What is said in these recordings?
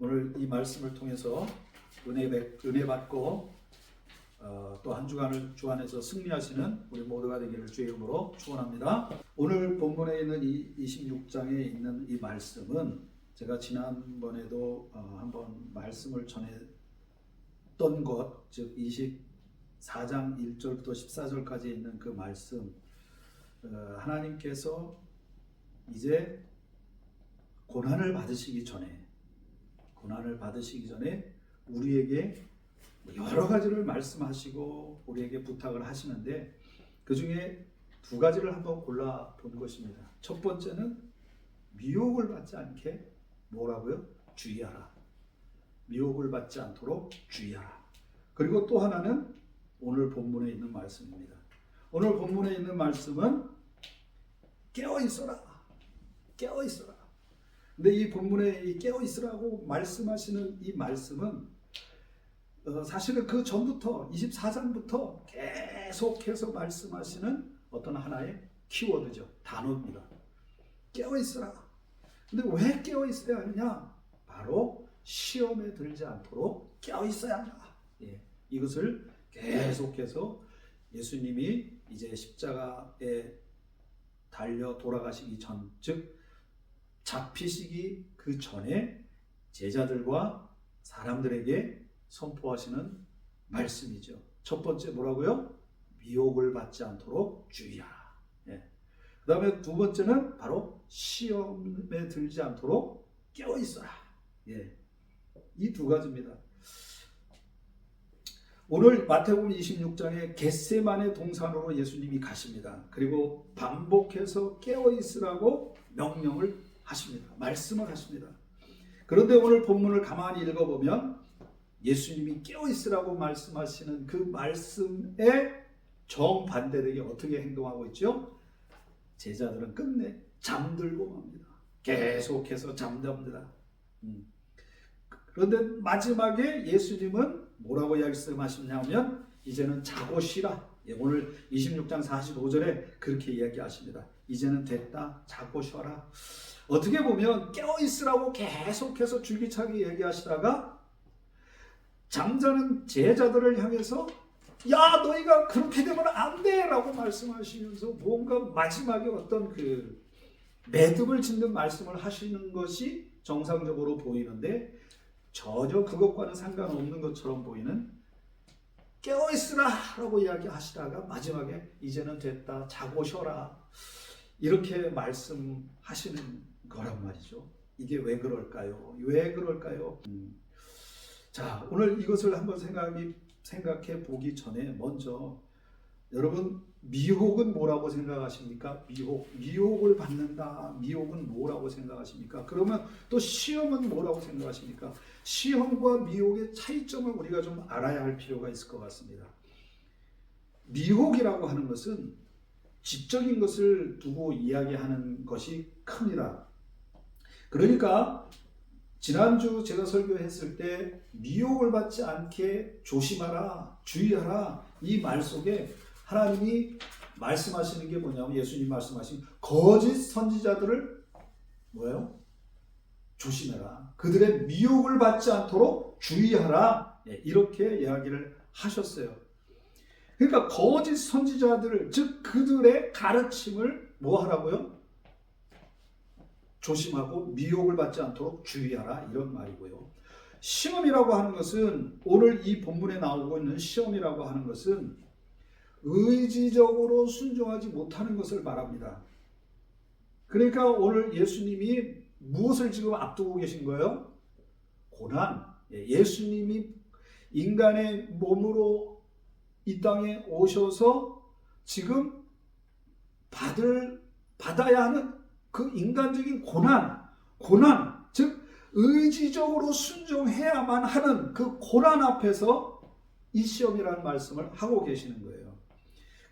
오늘 이 말씀을 통해서 은혜 받고 또 한 주간을 주 안에서 승리하시는 우리 모두가 되기를 주의 이름으로 축원합니다. 오늘 본문에 있는 이 26장에 있는 이 말씀은 제가 지난번에도 한번 말씀을 전했던 것, 즉 24장 1절부터 14절까지 있는 그 말씀, 하나님께서 이제 고난을 받으시기 전에 우리에게 여러 가지를 말씀하시고 우리에게 부탁을 하시는데, 그 중에 두 가지를 한번 골라 본 것입니다. 첫 번째는 미혹을 받지 않게 뭐라고요? 주의하라. 미혹을 받지 않도록 주의하라. 그리고 또 하나는 오늘 본문에 있는 말씀입니다. 오늘 본문에 있는 말씀은 깨어 있어라. 깨어 있어라. 근데 이 본문에 이 깨어 있으라고 말씀하시는 이 말씀은 사실은 그 전부터 24장부터 계속해서 말씀하시는 어떤 하나의 키워드죠. 단어입니다. 깨어 있으라. 근데 왜 깨어 있어야 하느냐? 바로 시험에 들지 않도록 깨어 있어야 한다. 이것을 계속해서 예수님이 이제 십자가에 달려 돌아가시기 전, 즉 잡히시기 그 전에 제자들과 사람들에게 선포하시는 말씀이죠. 첫 번째 뭐라고요? 미혹을 받지 않도록 주의하라. 그 다음에 두 번째는 바로 시험에 들지 않도록 깨어 있어라. 이 두 가지입니다. 오늘 마태복음 26장에 겟세마네 동산으로 예수님이 가십니다. 그리고 반복해서 깨어 있으라고 명령을 하십니다. 말씀을 하십니다. 그런데 오늘 본문을 가만히 읽어보면 예수님이 깨어 있으라고 말씀하시는 그 말씀에 정반대되게 어떻게 행동하고 있죠? 제자들은 끝내 잠들고 맙니다. 계속해서 잠듭니다. 그런데 마지막에 예수님은 뭐라고 말씀하시냐면 이제는 자고 쉬라. 오늘 26장 45절에 그렇게 이야기하십니다. 이제는 됐다. 자고 쉬어라. 어떻게 보면 깨어 있으라고 계속해서 줄기차게 얘기하시다가 잠자는 제자들을 향해서 야, 너희가 그렇게 되면 안 돼! 라고 말씀하시면서 뭔가 마지막에 어떤 그 매듭을 짓는 말씀을 하시는 것이 정상적으로 보이는데, 전혀 그것과는 상관없는 것처럼 보이는 깨어있으라 라고 이야기하시다가 마지막에 이제는 됐다, 자고 쉬어라, 이렇게 말씀하시는 거란 말이죠. 이게 왜 그럴까요? 왜 그럴까요? 자, 오늘 이것을 한번 생각해 보기 전에 먼저 여러분, 미혹은 뭐라고 생각하십니까? 미혹을 받는다. 미혹은 뭐라고 생각하십니까? 그러면 또 시험은 뭐라고 생각하십니까? 시험과 미혹의 차이점을 우리가 좀 알아야 할 필요가 있을 것 같습니다. 미혹이라고 하는 것은 지적인 것을 두고 이야기하는 것이 큽니다. 그러니까 지난주 제가 설교했을 때 미혹을 받지 않게 조심하라, 주의하라, 이 말 속에 하나님이 말씀하시는 게 뭐냐면, 예수님 말씀하신 거짓 선지자들을 뭐예요? 조심해라. 그들의 미혹을 받지 않도록 주의하라. 이렇게 이야기를 하셨어요. 그러니까 거짓 선지자들을, 즉 그들의 가르침을 뭐 하라고요? 조심하고 미혹을 받지 않도록 주의하라, 이런 말이고요. 시험이라고 하는 것은, 오늘 이 본문에 나오고 있는 시험이라고 하는 것은 의지적으로 순종하지 못하는 것을 말합니다. 그러니까 오늘 예수님이 무엇을 지금 앞두고 계신 거예요? 고난. 예수님이 인간의 몸으로 이 땅에 오셔서 지금 받아야 하는 그 인간적인 고난, 즉 의지적으로 순종해야만 하는 그 고난 앞에서 이 시험이라는 말씀을 하고 계시는 거예요.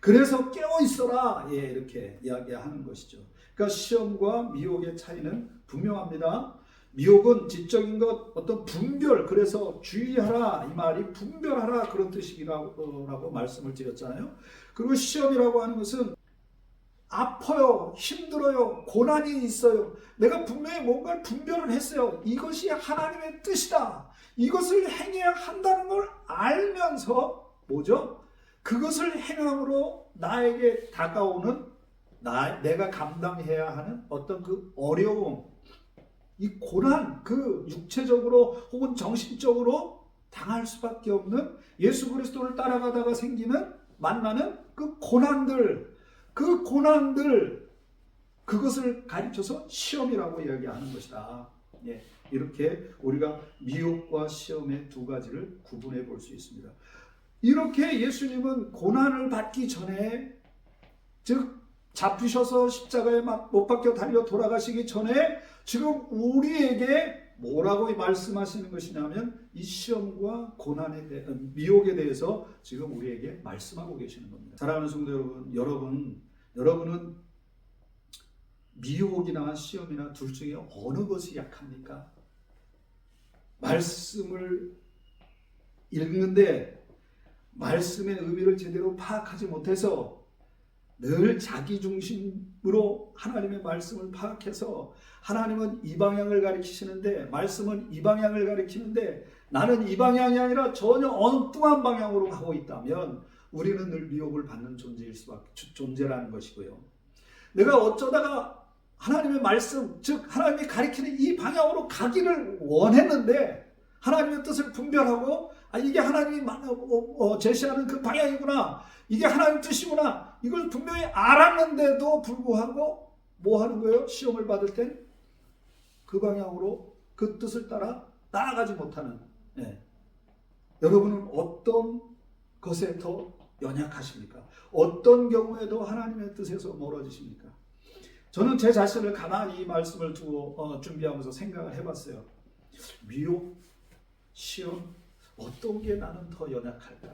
그래서 깨어 있어라, 이렇게 이야기하는 것이죠. 그러니까 시험과 미혹의 차이는 분명합니다. 미혹은 지적인 것, 어떤 분별, 그래서 주의하라, 이 말이 분별하라, 그런 뜻이라고 말씀을 드렸잖아요. 그리고 시험이라고 하는 것은 아파요, 힘들어요, 고난이 있어요. 내가 분명히 뭔가를 분별을 했어요. 이것이 하나님의 뜻이다. 이것을 행해야 한다는 걸 알면서 뭐죠? 그것을 행함으로 나에게 다가오는 내가 감당해야 하는 어떤 그 어려움, 이 고난, 그 육체적으로 혹은 정신적으로 당할 수밖에 없는 예수 그리스도를 따라가다가 만나는 그 고난들, 그것을 가르쳐서 시험이라고 이야기하는 것이다. 예, 이렇게 우리가 미혹과 시험의 두 가지를 구분해 볼 수 있습니다. 이렇게 예수님은 고난을 받기 전에, 즉 잡히셔서 십자가에 못 박혀 달려 돌아가시기 전에 지금 우리에게 뭐라고 말씀하시는 것이냐면 이 시험과 고난에 대한 미혹에 대해서 지금 우리에게 말씀하고 계시는 겁니다. 사랑하는 성도 여러분, 여러분은 미혹이나 시험이나 둘 중에 어느 것이 약합니까? 말씀을 읽는데 말씀의 의미를 제대로 파악하지 못해서 늘 자기 중심으로 하나님의 말씀을 파악해서 하나님은 이 방향을 가리키시는데 말씀은 이 방향을 가리키는데 나는 이 방향이 아니라 전혀 엉뚱한 방향으로 가고 있다면 우리는 늘 미혹을 받는 존재라는 것이고요. 내가 어쩌다가 하나님의 말씀, 즉 하나님이 가리키는 이 방향으로 가기를 원했는데 하나님의 뜻을 분별하고 이게 하나님이 제시하는 그 방향이구나, 이게 하나님 뜻이구나, 이걸 분명히 알았는데도 불구하고 뭐 하는 거예요? 시험을 받을 땐 그 방향으로 그 뜻을 따라 나아가지 못하는. 여러분은 어떤 것에 더 연약하십니까? 어떤 경우에도 하나님의 뜻에서 멀어지십니까? 저는 제 자신을 가만히 이 말씀을 두고 준비하면서 생각을 해봤어요. 미혹, 시험, 어떤 게 나는 더 연약할까?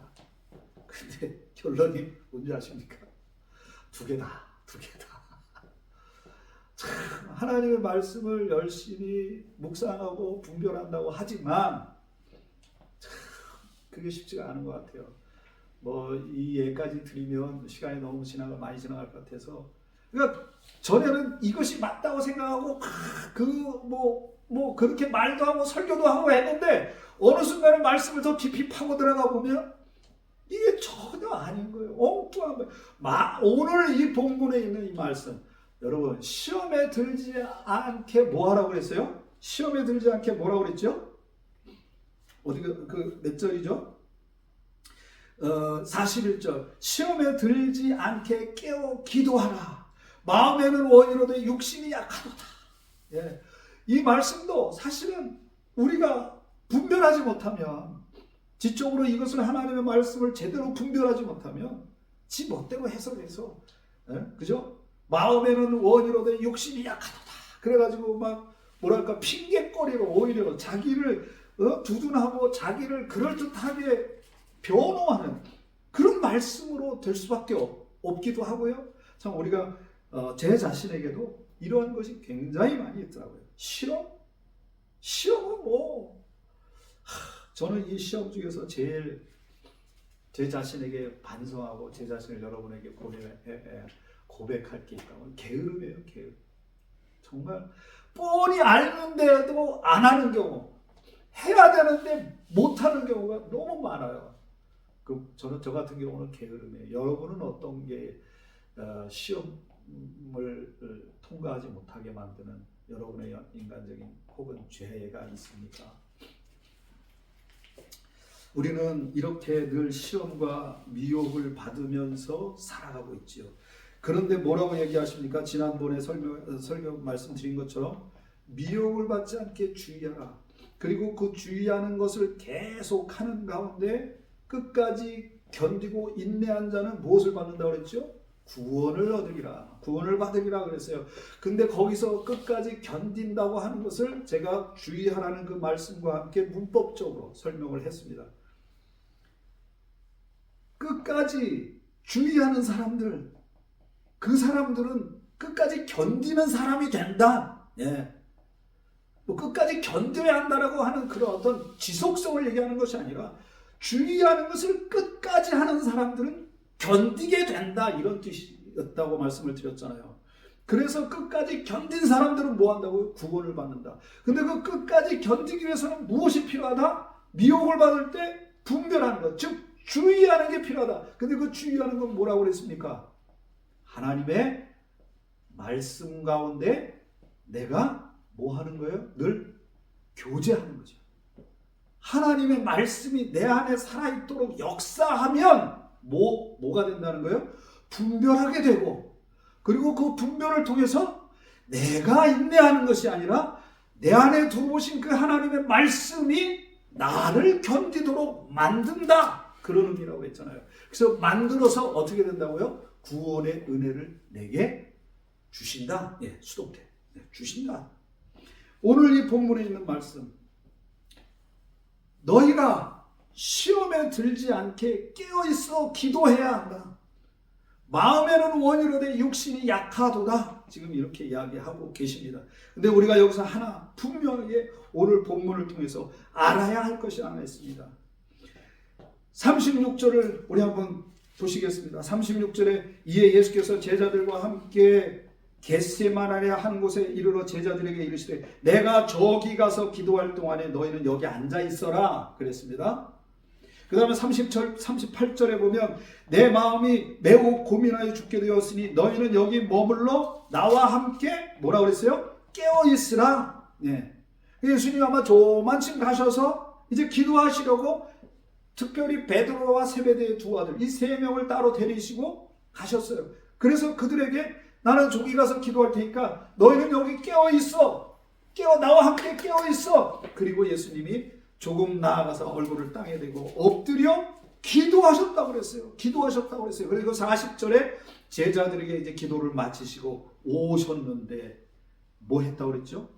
근데 결론이 뭔지 아십니까? 두 개다. 참 하나님의 말씀을 열심히 묵상하고 분별한다고 하지만 참 그게 쉽지가 않은 것 같아요. 이 예까지 드리면 시간이 너무 많이 지나갈 것 같아서, 그러니까 전에는 이것이 맞다고 생각하고 그렇게 말도 하고 설교도 하고 했는데 어느 순간에 말씀을 더 깊이 파고 들어가 보면 이게 전혀 아닌 거예요. 엉뚱한 거예요. 오늘 이 본문에 있는 이 말씀, 여러분 시험에 들지 않게 뭐 하라고 그랬어요? 시험에 들지 않게 뭐라고 그랬죠? 어디가 몇 절이죠? 41절. 시험에 들지 않게 깨어 기도하라. 마음에는 원이로되 육신이 약하도다. 예. 이 말씀도 사실은 우리가 분별하지 못하면, 지적으로 이것을 하나님의 말씀을 제대로 분별하지 못하면 지 멋대로 해석해서, 그죠? 마음에는 원이로되 육신이 약하도다. 그래가지고 핑계거리로 오히려 자기를 두둔하고 자기를 그럴듯하게 변호하는 그런 말씀으로 될 수밖에 없기도 하고요. 참 우리가 제 자신에게도 이러한 것이 굉장히 많이 있더라고요. 시험은 저는 이 시험 중에서 제일 제 자신에게 반성하고 제 자신을 여러분에게 고백할 게 있다면 게으름이에요. 게으름. 정말 뻔히 알는데도 안 하는 경우, 해야 되는데 못하는 경우가 너무 많아요. 저는 저 같은 경우는 게으름이에요. 여러분은 어떤 게 시험을 통과하지 못하게 만드는 여러분의 인간적인 혹은 죄가 있습니까? 우리는 이렇게 늘 시험과 미혹을 받으면서 살아가고 있지요. 그런데 뭐라고 얘기하십니까? 지난번에 설교 말씀드린 것처럼 미혹을 받지 않게 주의하라. 그리고 그 주의하는 것을 계속 하는 가운데 끝까지 견디고 인내한 자는 무엇을 받는다고 그랬죠? 구원을 얻으리라. 구원을 받으리라 그랬어요. 근데 거기서 끝까지 견딘다고 하는 것을 제가 주의하라는 그 말씀과 함께 문법적으로 설명을 했습니다. 끝까지 주의하는 사람들, 그 사람들은 끝까지 견디는 사람이 된다. 끝까지 견뎌야 한다라고 하는 그런 어떤 지속성을 얘기하는 것이 아니라 주의하는 것을 끝까지 하는 사람들은 견디게 된다, 이런 뜻이 견디였다고 말씀을 드렸잖아요. 그래서 끝까지 견딘 사람들은 뭐 한다고요? 구원을 받는다. 근데 그 끝까지 견디기 위해서는 무엇이 필요하다? 미혹을 받을 때 분별하는 것, 즉 주의하는 게 필요하다. 근데 그 주의하는 건 뭐라고 그랬습니까? 하나님의 말씀 가운데 내가 뭐 하는 거예요? 늘 교제하는 거죠. 하나님의 말씀이 내 안에 살아있도록 역사하면 뭐가 된다는 거예요? 분별하게 되고, 그리고 그 분별을 통해서 내가 인내하는 것이 아니라 내 안에 들어오신 그 하나님의 말씀이 나를 견디도록 만든다. 그런 의미라고 했잖아요. 그래서 만들어서 어떻게 된다고요? 구원의 은혜를 내게 주신다. 예, 수동태. 주신다. 오늘 이 본문에 있는 말씀, 너희가 시험에 들지 않게 깨어있어 기도해야 한다. 마음에는 원이로되 육신이 약하도다. 지금 이렇게 이야기하고 계십니다. 근데 우리가 여기서 하나 분명하게 오늘 본문을 통해서 알아야 할 것이 하나 있습니다. 36절을 우리 한번 보시겠습니다. 36절에 이에 예수께서 제자들과 함께 겟세마네 한 곳에 이르러 제자들에게 이르시되 내가 저기 가서 기도할 동안에 너희는 여기 앉아 있어라 그랬습니다. 그 다음에 38절에 보면 내 마음이 매우 고민하여 죽게 되었으니 너희는 여기 머물러 나와 함께 뭐라 그랬어요? 깨어 있으라. 예. 예수님 아마 조만침 가셔서 이제 기도하시려고 특별히 베드로와 세베대의 두 아들 이 세 명을 따로 데리시고 가셨어요. 그래서 그들에게 나는 저기 가서 기도할 테니까 너희는 여기 깨어 있어. 나와 함께 깨어 있어. 그리고 예수님이 조금 나아가서 얼굴을 땅에 대고 엎드려 기도하셨다고 그랬어요. 그리고 40절에 제자들에게 이제 기도를 마치시고 오셨는데 뭐 했다고 그랬죠?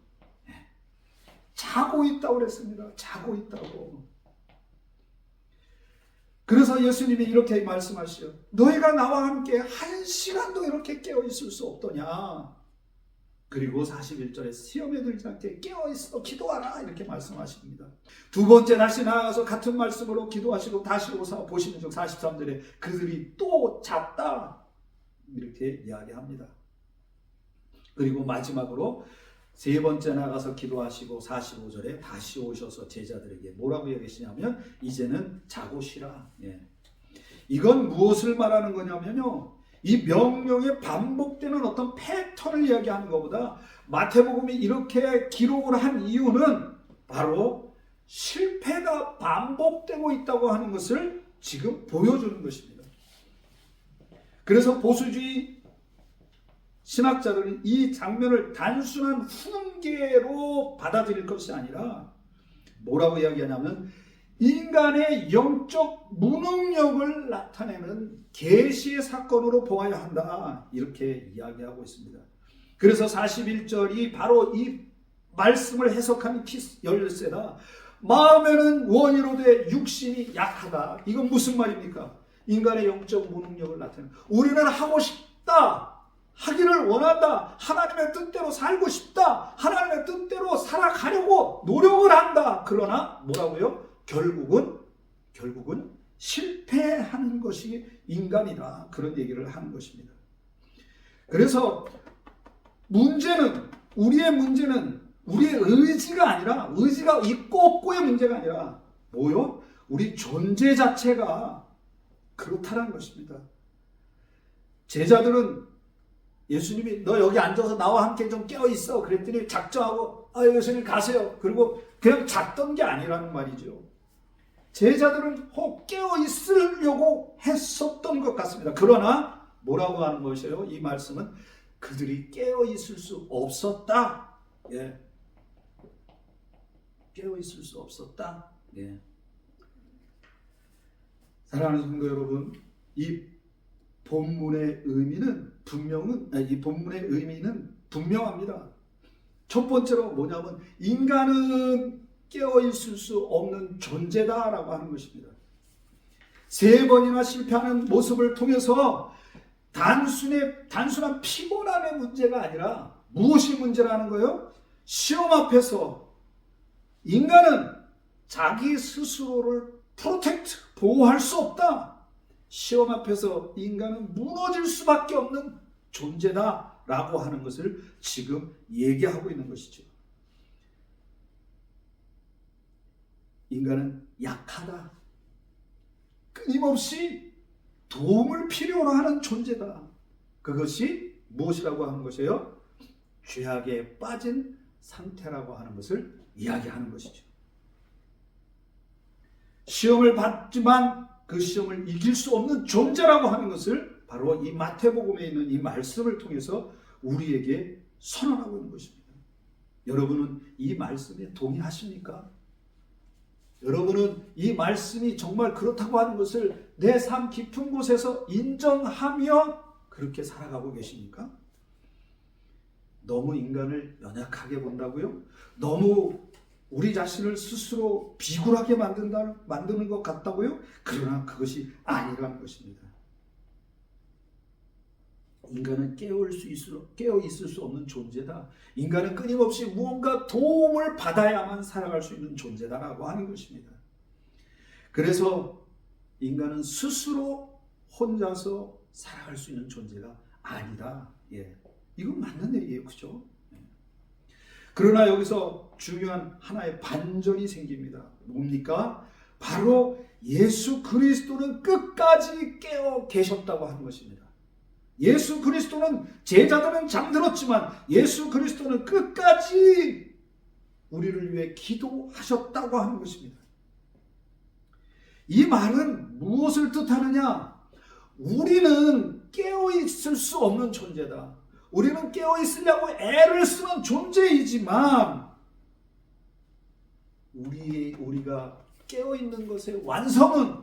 자고 있다고 그랬습니다. 자고 있다고. 그래서 예수님이 이렇게 말씀하시죠. 너희가 나와 함께 한 시간도 이렇게 깨어 있을 수 없더냐. 그리고 41절에 시험에 들지 않게 깨어있어 기도하라 이렇게 말씀하십니다. 두 번째 다시 나아가서 같은 말씀으로 기도하시고 다시 오사 보시는 중 43절에 그들이 또 잤다 이렇게 이야기합니다. 그리고 마지막으로 세 번째 나가서 기도하시고 45절에 다시 오셔서 제자들에게 뭐라고 이야기하시냐면 이제는 자고 쉬라. 예. 이건 무엇을 말하는 거냐면요. 이 명령에 반복되는 어떤 패턴을 이야기하는 것보다 마태복음이 이렇게 기록을 한 이유는 바로 실패가 반복되고 있다고 하는 것을 지금 보여주는 것입니다. 그래서 보수주의 신학자들은 이 장면을 단순한 훈계로 받아들일 것이 아니라 뭐라고 이야기하냐면 인간의 영적 무능력을 나타내는 계시의 사건으로 보아야 한다 이렇게 이야기하고 있습니다. 그래서 41절이 바로 이 말씀을 해석하는 열쇠다. 마음에는 원이로되 육신이 약하다. 이건 무슨 말입니까? 인간의 영적 무능력을 나타내는. 우리는 하고 싶다. 하기를 원한다. 하나님의 뜻대로 살고 싶다. 하나님의 뜻대로 살아가려고 노력을 한다. 그러나 뭐라고요? 결국은 실패하는 것이 인간이다. 그런 얘기를 하는 것입니다. 그래서 우리의 문제는 우리의 의지가 아니라 의지가 있고 없고의 문제가 아니라 뭐요? 우리 존재 자체가 그렇다는 것입니다. 제자들은 예수님이 너 여기 앉아서 나와 함께 좀 깨어 있어 그랬더니 작정하고 예수님 가세요. 그리고 그냥 잤던 게 아니라는 말이죠. 제자들은 혹 깨어 있으려고 했었던 것 같습니다. 그러나 뭐라고 하는 것이에요? 이 말씀은 그들이 깨어 있을 수 없었다. 예. 깨어 있을 수 없었다. 예. 사랑하는 성도 여러분, 이 본문의 의미는 분명합니다. 첫 번째로 뭐냐면 인간은 깨어 있을 수 없는 존재다라고 하는 것입니다. 세 번이나 실패하는 모습을 통해서 단순한 피곤함의 문제가 아니라 무엇이 문제라는 거예요? 시험 앞에서 인간은 자기 스스로를 보호할 수 없다. 시험 앞에서 인간은 무너질 수밖에 없는 존재다라고 하는 것을 지금 얘기하고 있는 것이죠. 인간은 약하다. 끊임없이 도움을 필요로 하는 존재다. 그것이 무엇이라고 하는 것이에요? 죄악에 빠진 상태라고 하는 것을 이야기하는 것이죠. 시험을 받지만 그 시험을 이길 수 없는 존재라고 하는 것을 바로 이 마태복음에 있는 이 말씀을 통해서 우리에게 선언하고 있는 것입니다. 여러분은 이 말씀에 동의하십니까? 여러분은 이 말씀이 정말 그렇다고 하는 것을 내 삶 깊은 곳에서 인정하며 그렇게 살아가고 계십니까? 너무 인간을 연약하게 본다고요? 너무 우리 자신을 스스로 비굴하게 만드는 것 같다고요? 그러나 그것이 아니라는 것입니다. 인간은 깨어 있을 수 없는 존재다. 인간은 끊임없이 무언가 도움을 받아야만 살아갈 수 있는 존재다라고 하는 것입니다. 그래서 인간은 스스로 혼자서 살아갈 수 있는 존재가 아니다. 이건 맞는 얘기예요. 그죠? 그러나 여기서 중요한 하나의 반전이 생깁니다. 뭡니까? 바로 예수 그리스도는 끝까지 깨어 계셨다고 하는 것입니다. 예수 그리스도는 제자들은 잠들었지만 예수 그리스도는 끝까지 우리를 위해 기도하셨다고 하는 것입니다. 이 말은 무엇을 뜻하느냐? 우리는 깨어있을 수 없는 존재다. 우리는 깨어있으려고 애를 쓰는 존재이지만 우리가 깨어있는 것의 완성은,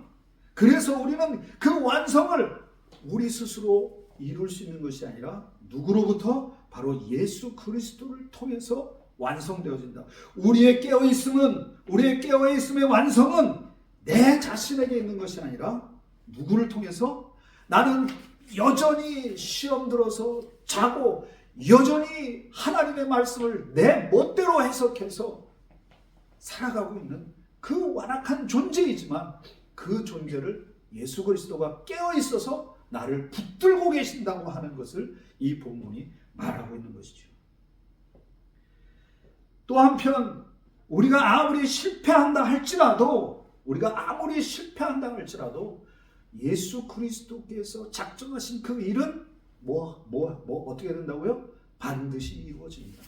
그래서 우리는 그 완성을 우리 스스로 이룰 수 있는 것이 아니라 누구로부터? 바로 예수 그리스도를 통해서 완성되어진다. 우리의 깨어있음의 완성은 내 자신에게 있는 것이 아니라 누구를 통해서? 나는 여전히 시험 들어서 자고 여전히 하나님의 말씀을 내 멋대로 해석해서 살아가고 있는 그 완악한 존재이지만 그 존재를 예수 그리스도가 깨어있어서 나를 붙들고 계신다고 하는 것을 이 본문이 말하고 있는 것이죠. 또 한편 우리가 아무리 실패한다 할지라도 예수 그리스도께서 작정하신 그 일은 어떻게 된다고요? 반드시 이루어집니다.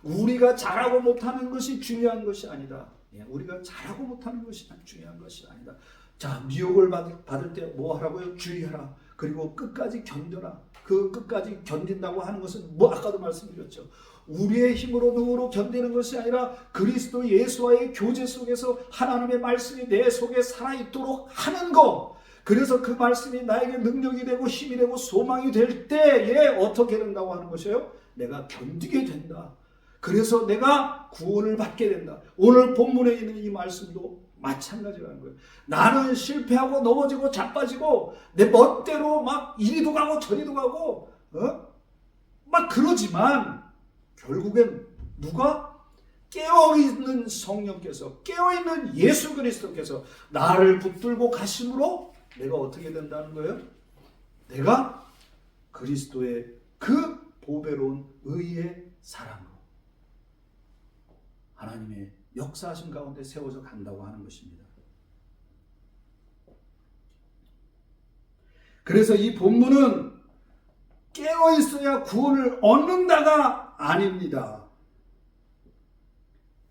우리가 잘하고 못하는 것이 중요한 것이 아니다. 우리가 잘하고 못하는 것이 중요한 것이 아니다. 자, 미혹을 받을 때 뭐 하라고요? 주의하라. 그리고 끝까지 견뎌라. 그 끝까지 견딘다고 하는 것은 아까도 말씀드렸죠. 우리의 힘으로 능으로 견디는 것이 아니라 그리스도 예수와의 교제 속에서 하나님의 말씀이 내 속에 살아있도록 하는 것. 그래서 그 말씀이 나에게 능력이 되고 힘이 되고 소망이 될 때에 어떻게 된다고 하는 것이에요? 내가 견디게 된다. 그래서 내가 구원을 받게 된다. 오늘 본문에 있는 이 말씀도 마찬가지라는 거예요. 나는 실패하고 넘어지고 자빠지고 내 멋대로 막 이리도 가고 저리도 가고 막 그러지만 결국엔 누가? 깨어있는 성령께서, 깨어있는 예수 그리스도께서 나를 붙들고 가심으로 내가 어떻게 된다는 거예요? 내가 그리스도의 그 보배로운 의의 사랑으로 하나님의 역사하심 가운데 세워져 간다고 하는 것입니다. 그래서 이 본문은 깨어있어야 구원을 얻는다가 아닙니다.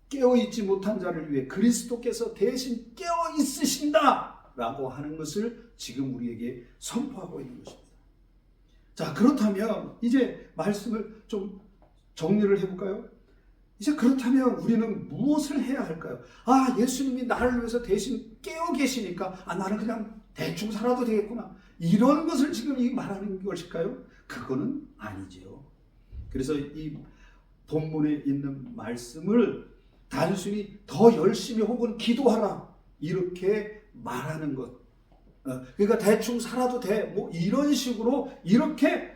깨어있지 못한 자를 위해 그리스도께서 대신 깨어있으신다 라고 하는 것을 지금 우리에게 선포하고 있는 것입니다. 자, 그렇다면 이제 말씀을 좀 정리를 해볼까요? 이제 그렇다면 우리는 무엇을 해야 할까요? 예수님이 나를 위해서 대신 깨어 계시니까 나는 그냥 대충 살아도 되겠구나. 이런 것을 지금 말하는 것일까요? 그거는 아니지요. 그래서 이 본문에 있는 말씀을 단순히 더 열심히 혹은 기도하라 이렇게 말하는 것. 그러니까 대충 살아도 돼. 이런 식으로 이렇게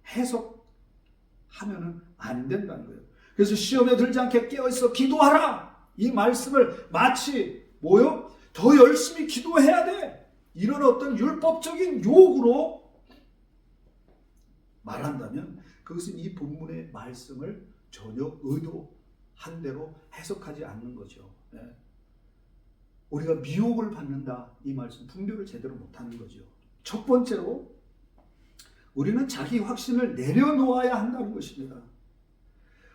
해석하면은 안 된다는 거예요. 그래서 시험에 들지 않게 깨어있어 기도하라. 이 말씀을 마치 더 열심히 기도해야 돼. 이런 어떤 율법적인 요구로 말한다면 그것은 이 본문의 말씀을 전혀 의도한 대로 해석하지 않는 거죠. 우리가 미혹을 받는다, 이 말씀 분별을 제대로 못하는 거죠. 첫 번째로 우리는 자기 확신을 내려놓아야 한다는 것입니다.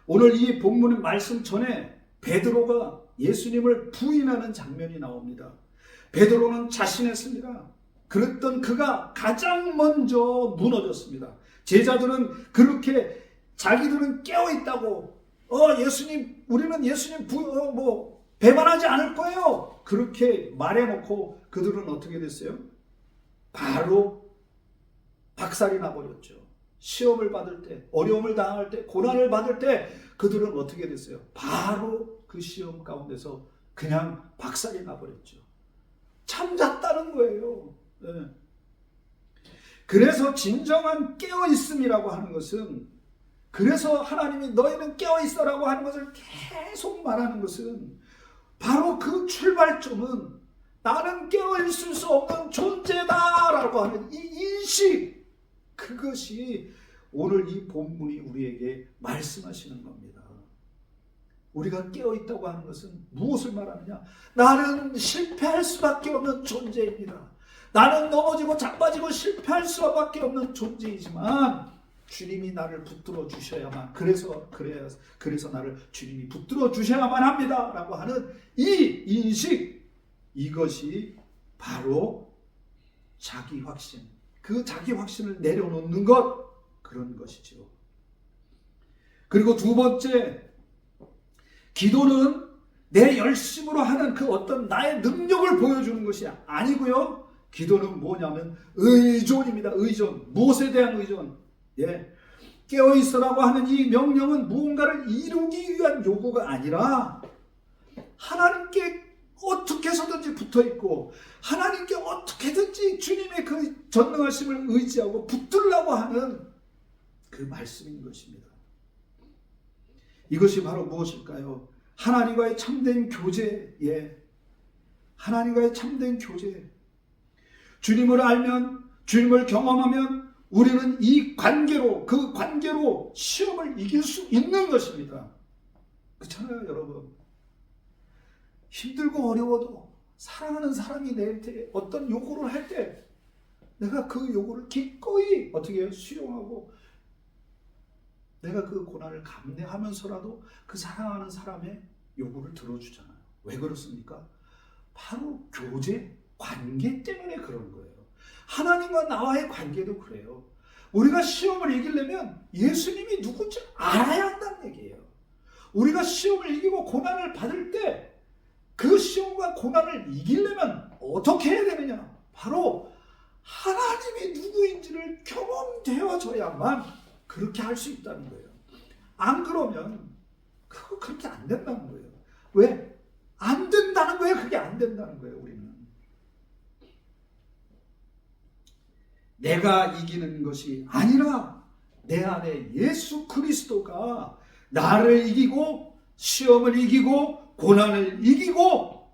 오늘 이 본문의 말씀 전에 베드로가 예수님을 부인하는 장면이 나옵니다. 베드로는 자신했습니다. 그랬던 그가 가장 먼저 무너졌습니다. 제자들은 그렇게 자기들은 깨어있다고, 예수님, 우리는 예수님 배반하지 않을 거예요, 그렇게 말해놓고 그들은 어떻게 됐어요? 바로 박살이 나버렸죠. 시험을 받을 때, 어려움을 당할 때, 고난을 받을 때 그들은 어떻게 됐어요? 바로 그 시험 가운데서 그냥 박살이 나버렸죠. 잠잤다는 거예요. 네. 그래서 진정한 깨어있음이라고 하는 것은, 그래서 하나님이 너희는 깨어있어라고 하는 것을 계속 말하는 것은 바로 그 출발점은 나는 깨어있을 수 없는 존재다라고 하는 이 인식, 그것이 오늘 이 본문이 우리에게 말씀하시는 겁니다. 우리가 깨어있다고 하는 것은 무엇을 말하느냐? 나는 실패할 수밖에 없는 존재입니다. 나는 넘어지고 자빠지고 실패할 수밖에 없는 존재이지만 주님이 나를 붙들어 주셔야만, 그래서 나를 주님이 붙들어 주셔야만 합니다 라고 하는 이 인식, 이것이 바로 자기 확신, 그 자기 확신을 내려놓는 것, 그런 것이죠. 그리고 두 번째, 기도는 내 열심으로 하는 그 어떤 나의 능력을 보여주는 것이 아니고요. 기도는 뭐냐면 의존입니다. 의존. 무엇에 대한 의존? 깨어있으라고 하는 이 명령은 무언가를 이루기 위한 요구가 아니라 하나님께 어떻게 해서든지 붙어있고 하나님께 어떻게든지 주님의 그 전능하심을 의지하고 붙들려고 하는 그 말씀인 것입니다. 이것이 바로 무엇일까요? 하나님과의 참된 교제. 하나님과의 참된 교제. 주님을 알면, 주님을 경험하면 우리는 이 관계로, 그 관계로 시험을 이길 수 있는 것입니다. 그렇잖아요, 여러분. 힘들고 어려워도 사랑하는 사람이 내한테 어떤 요구를 할 때 내가 그 요구를 기꺼이 어떻게 해요? 수용하고 내가 그 고난을 감내하면서라도 그 사랑하는 사람의 요구를 들어주잖아요. 왜 그렇습니까? 바로 교제, 관계 때문에 그런 거예요. 하나님과 나와의 관계도 그래요. 우리가 시험을 이기려면 예수님이 누군지 알아야 한다는 얘기예요. 우리가 시험을 이기고 고난을 받을 때 그 시험과 고난을 이기려면 어떻게 해야 되느냐? 바로 하나님이 누구인지를 경험되어져야만 그렇게 할 수 있다는 거예요. 안 그러면 그렇게 안 된다는 거예요. 왜? 안 된다는 거예요. 그게 안 된다는 거예요. 우리는 내가 이기는 것이 아니라 내 안에 예수 그리스도가 나를 이기고 시험을 이기고 고난을 이기고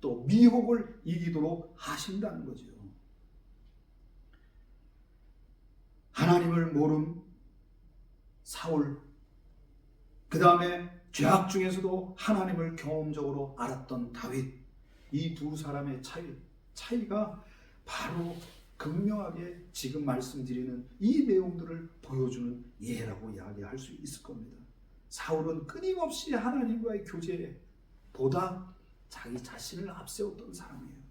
또 미혹을 이기도록 하신다는 거죠. 하나님을 모른 사울, 그 다음에 죄악 중에서도 하나님을 경험적으로 알았던 다윗, 이 두 사람의 차이가 바로 극명하게 지금 말씀드리는 이 내용들을 보여주는 예라고 이야기할 수 있을 겁니다. 사울은 끊임없이 하나님과의 교제보다 자기 자신을 앞세웠던 사람이에요.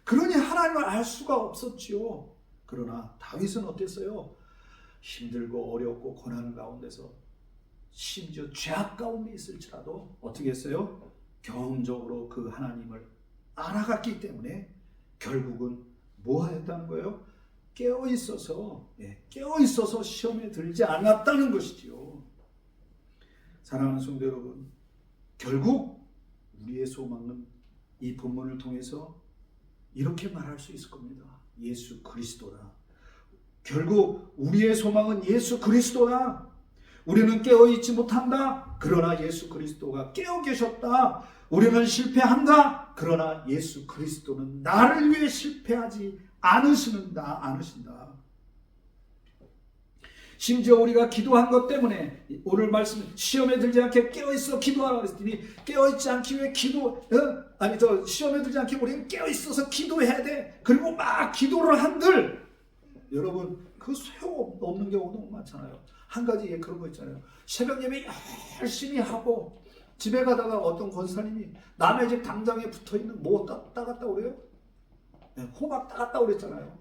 그러니 하나님을 알 수가 없었지요. 그러나 다윗은 어땠어요? 힘들고 어렵고 고난 가운데서 심지어 죄악 가운데 있을지라도 어떻게 했어요? 경험적으로 그 하나님을 알아갔기 때문에 결국은 뭐 했다는 거예요? 깨어있어서 시험에 들지 않았다는 것이지요. 사랑하는 성도 여러분, 결국 우리의 소망은 이 본문을 통해서 이렇게 말할 수 있을 겁니다. 예수 그리스도다. 결국 우리의 소망은 예수 그리스도다. 우리는 깨어있지 못한다. 그러나 예수 그리스도가 깨어 계셨다. 우리는 실패한다. 그러나 예수 그리스도는 나를 위해 실패하지 않으신다. 심지어 우리가 기도한 것 때문에 오늘 말씀 시험에 들지 않게 깨어있어 기도하라 그랬더니 깨어있지 않기 위해 시험에 들지 않게 우리는 깨어있어서 기도해야 돼. 그리고 막 기도를 한들 여러분 그 소용없는 경우도 너무 많잖아요. 한 가지 그런 거 있잖아요. 새벽 예배 열심히 하고 집에 가다가 어떤 권사님이 남의 집 담장에 붙어있는 뭐 따갔다 오래요? 호박 따갔다 오랬잖아요.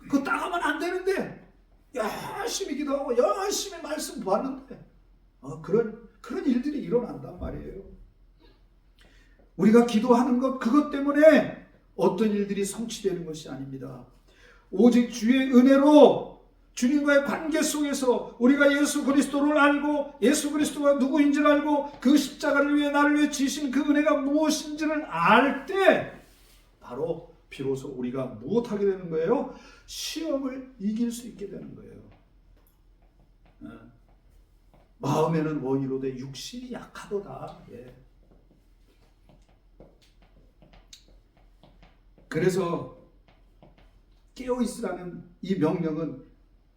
그거 따가면 안 되는데 열심히 기도하고 열심히 말씀 봤는데 그런 일들이 일어난단 말이에요. 우리가 기도하는 것 그것 때문에 어떤 일들이 성취되는 것이 아닙니다. 오직 주의 은혜로 주님과의 관계 속에서 우리가 예수 그리스도를 알고 예수 그리스도가 누구인지를 알고 그 십자가를 위해 나를 위해 지신 그 은혜가 무엇인지를 알 때 바로 비로소 우리가 무엇하게 되는 거예요? 시험을 이길 수 있게 되는 거예요. 마음에는 원이로되 육신이 약하도다. 그래서 깨어있으라는 이 명령은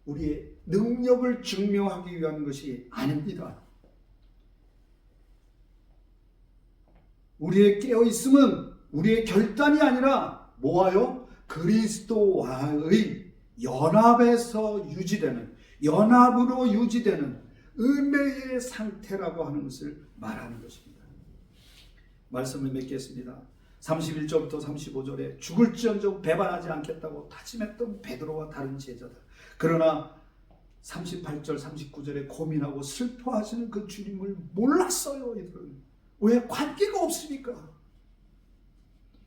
우리의 능력을 증명하기 위한 것이 아닙니다. 우리의 깨어있음은 우리의 결단이 아니라 뭐와요? 그리스도와의 연합으로 유지되는 은혜의 상태라고 하는 것을 말하는 것입니다. 말씀을 맺겠습니다. 31절부터 35절에 죽을지언정 배반하지 않겠다고 다짐했던 베드로와 다른 제자들. 그러나 38절 39절에 고민하고 슬퍼하시는 그 주님을 몰랐어요. 이들은. 왜? 관계가 없으니까.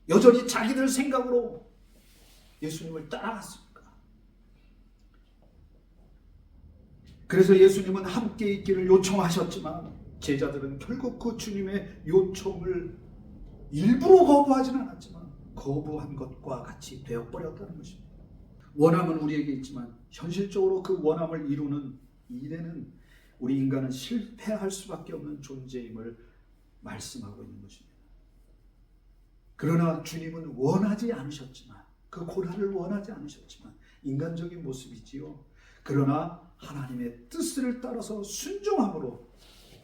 여전히 자기들 생각으로 예수님을 따라갔습니까? 그래서 예수님은 함께 있기를 요청하셨지만 제자들은 결국 그 주님의 요청을 일부러 거부하지는 않았지만 거부한 것과 같이 되어버렸다는 것입니다. 원함은 우리에게 있지만 현실적으로 그 원함을 이루는 일에는 우리 인간은 실패할 수밖에 없는 존재임을 말씀하고 있는 것입니다. 그러나 주님은 원하지 않으셨지만 그 고난을 원하지 않으셨지만 인간적인 모습이지요. 그러나 하나님의 뜻을 따라서 순종함으로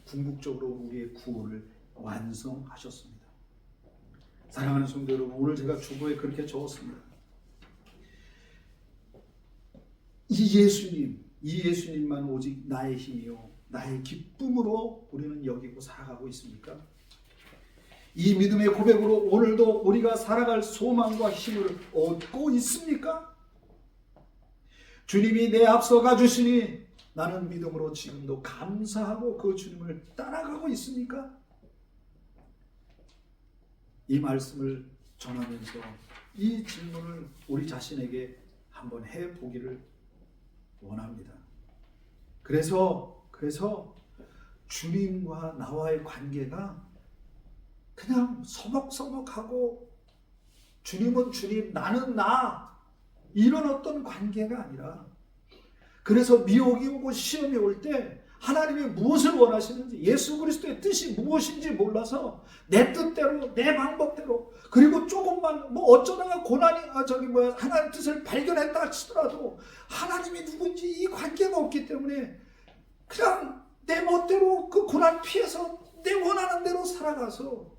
궁극적으로 우리의 구원을 완성하셨습니다. 사랑하는 성도 여러분, 오늘 제가 주보에 그렇게 적었습니다. 이 예수님만 오직 나의 힘이요 나의 기쁨으로 우리는 여기고 살아가고 있습니까? 이 믿음의 고백으로 오늘도 우리가 살아갈 소망과 힘을 얻고 있습니까? 주님이 내 앞서 가주시니 나는 믿음으로 지금도 감사하고 그 주님을 따라가고 있습니까? 이 말씀을 전하면서 이 질문을 우리 자신에게 한번 해보기를 원합니다. 그래서 주님과 나와의 관계가 그냥 서먹서먹하고 주님은 주님, 나는 나 이런 어떤 관계가 아니라 그래서 미혹이 오고 시험이 올 때 하나님이 무엇을 원하시는지 예수 그리스도의 뜻이 무엇인지 몰라서 내 뜻대로 내 방법대로 그리고 조금만 어쩌다가 고난이 하나님 뜻을 발견했다 치더라도 하나님이 누군지 이 관계가 없기 때문에 그냥 내 멋대로 그 고난 피해서 내 원하는 대로 살아가서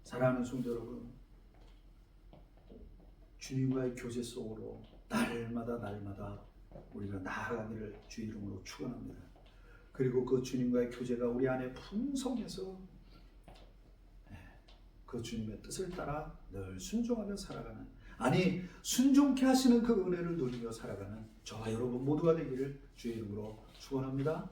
사랑하는 성도 여러분, 주님과의 교제 속으로 날마다 우리가 나아가기를 주 이름으로 축원합니다. 그리고 그 주님과의 교제가 우리 안에 풍성해서 그 주님의 뜻을 따라 늘 순종하며 살아가는, 아니 순종케 하시는 그 은혜를 누리며 살아가는 저와 여러분 모두가 되기를 주의 이름으로 축원합니다.